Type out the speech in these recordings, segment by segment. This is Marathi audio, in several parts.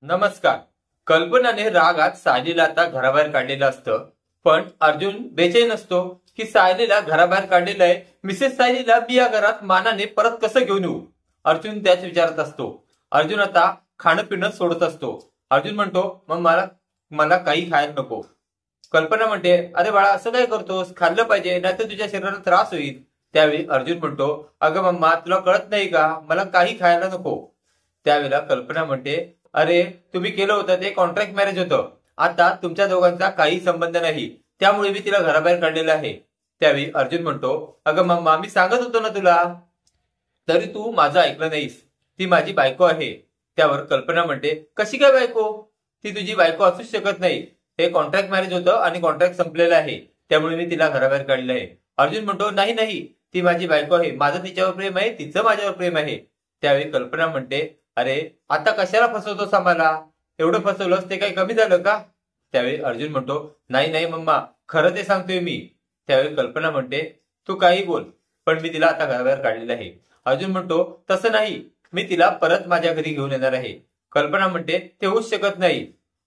नमस्कार. कल्पनाने रागात सायलीला आता घराबाहेर काढलेलं असतं, पण अर्जुन बेचैन असतो की सायलीला घराबाहेर काढलेलं आहे. मिसेस सायलीला मी या घरात मानाने परत कसं घेऊन येऊ. अर्जुन त्याच विचारत असतो. अर्जुन आता खाणं पिणं सोडत असतो. अर्जुन म्हणतो, मग मला मला काही खायला नको. कल्पना म्हणते, अरे बाळा असं काय करतोस, खाल्लं पाहिजे नाहीतर तुझ्या शरीराला त्रास होईल. त्यावेळी अर्जुन म्हणतो, अगं मम्मा तुला कळत नाही का, मला काही खायला नको. त्यावेळेला कल्पना म्हणते, अरे तुम्ही केलं होतं ते कॉन्ट्रॅक्ट मॅरेज होतं, आता तुमच्या दोघांचा काही संबंध नाही, त्यामुळे मी तिला घराबाहेर काढलेलं आहे. त्यावेळी अर्जुन म्हणतो, अगं मम्मा मी सांगत होतो ना तुला, तरी तू माझं ऐकलं नाहीस. ती माझी बायको आहे. त्यावर कल्पना म्हणते, कशी काय बायको, ती तुझी बायको असूच शकत नाही. हे कॉन्ट्रॅक्ट मॅरेज होतं आणि कॉन्ट्रॅक्ट संपलेलं आहे, त्यामुळे मी तिला घराबाहेर काढलेलं आहे. अर्जुन म्हणतो, नाही नाही ती माझी बायको आहे, माझं तिच्यावर प्रेम आहे, तिचं माझ्यावर प्रेम आहे. त्यावेळी कल्पना म्हणते, अरे आता कशाला फसवतोस आम्हाला, एवढं फसवलंस ते काही कमी झालं का. त्यावेळी अर्जुन म्हणतो, नाही नाही मम्मा खरं ते सांगतोय मी. त्यावेळी कल्पना म्हणते, तू काही बोल पण मी तिला आता घराबाहेर काढलेलं आहे. अर्जुन म्हणतो, तसं नाही, मी तिला परत माझ्या घरी घेऊन येणार आहे. कल्पना म्हणते, ते होऊच शकत नाही.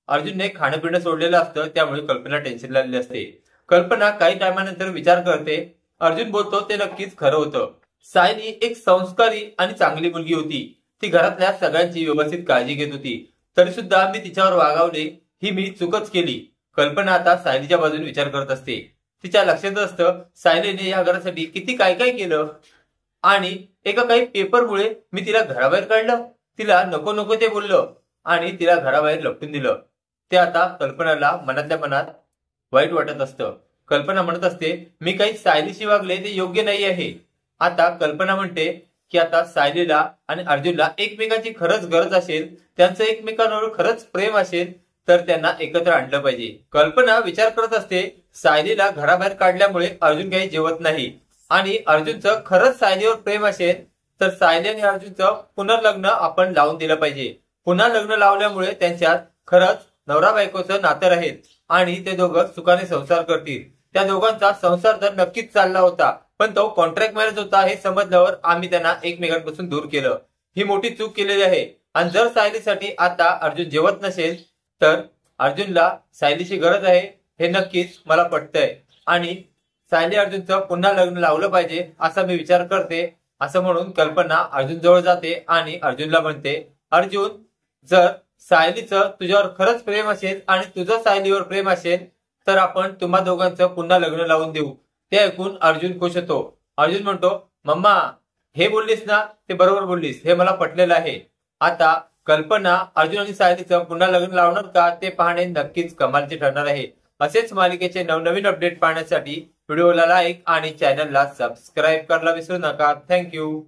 अर्जुनने खाणं पिणं सोडलेलं असतं, त्यामुळे कल्पना टेन्शन लागली असते. कल्पना काही टायमानंतर विचार करते, अर्जुन बोलतो ते नक्कीच खरं होतं. सायली एक संस्कारी आणि चांगली मुलगी होती. ती घरातल्या सगळ्यांची व्यवस्थित काळजी घेत होती. तरी सुद्धा मी तिच्यावर वागावले, ही मी चूकच केली. कल्पना आता सायलीच्या बाजूने विचार करत असते. तिच्या लक्षात असतं सायलीने या घरासाठी किती काय काय केलं आणि एका काही पेपरमुळे मी तिला घराबाहेर काढलं, तिला नको नको ते बोललं आणि तिला घराबाहेर लपटून दिलं. ते आता कल्पनाला मनातल्या मनात वाईट वाटत असतं. कल्पना म्हणत असते, मी काही सायलीशी वागले ते योग्य नाही आहे. आता कल्पना म्हणते की आता सायलीला आणि अर्जुनला एकमेकांची खरंच गरज असेल, त्यांचं एकमेकांवर खरंच प्रेम असेल तर त्यांना एकत्र आणलं पाहिजे. कल्पना विचार करत असते, सायलीला घराबाहेर काढल्यामुळे अर्जुन काही जेवत नाही आणि अर्जुनचं खरंच सायलीवर प्रेम असेल तर सायली आणि अर्जुनचं पुनर्लग्न आपण लावून दिलं पाहिजे. पुन्हा लग्न लावल्यामुळे त्यांच्यात खरंच नवरा बायकोचं नातं राहील आणि ते दोघं सुखाने संसार करतील. त्या दोघांचा संसार तर नक्कीच चालला होता, पण तो कॉन्ट्रॅक्ट मॅरेज होता हे समजल्यावर आम्ही त्यांना एकमेकांपासून दूर केलं. ही मोठी चूक केलेली आहे. आणि जर सायलीसाठी आता अर्जुन जेवत नसेल तर अर्जुनला सायलीची गरज आहे हे नक्कीच मला पटतंय आणि सायली अर्जुनचं पुन्हा लग्न लावलं पाहिजे असा मी विचार करते. असं म्हणून कल्पना अर्जुन जवळ जाते आणि अर्जुनला म्हणते, अर्जुन जर सायलीचं तुझ्यावर खरंच प्रेम असेल आणि तुझं सायलीवर प्रेम असेल तर आपण तुम्हा दोघांचं पुन्हा लग्न लावून देऊ. ते ऐकून अर्जुन खुश होतो. अर्जुन म्हणतो, मम्मा हे बोललीस ना ते बरोबर बोललीस, हे मला पटलेलं आहे. आता कल्पना अर्जुन आणि सायलीचं पुन्हा लग्न लावणार का ते पाहणे नक्कीच कमालचे ठरणार आहे. असेच मालिकेचे नवनवीन अपडेट पाहण्यासाठी व्हिडिओला लाईक आणि चॅनलला सबस्क्राईब करायला विसरू नका. थँक्यू.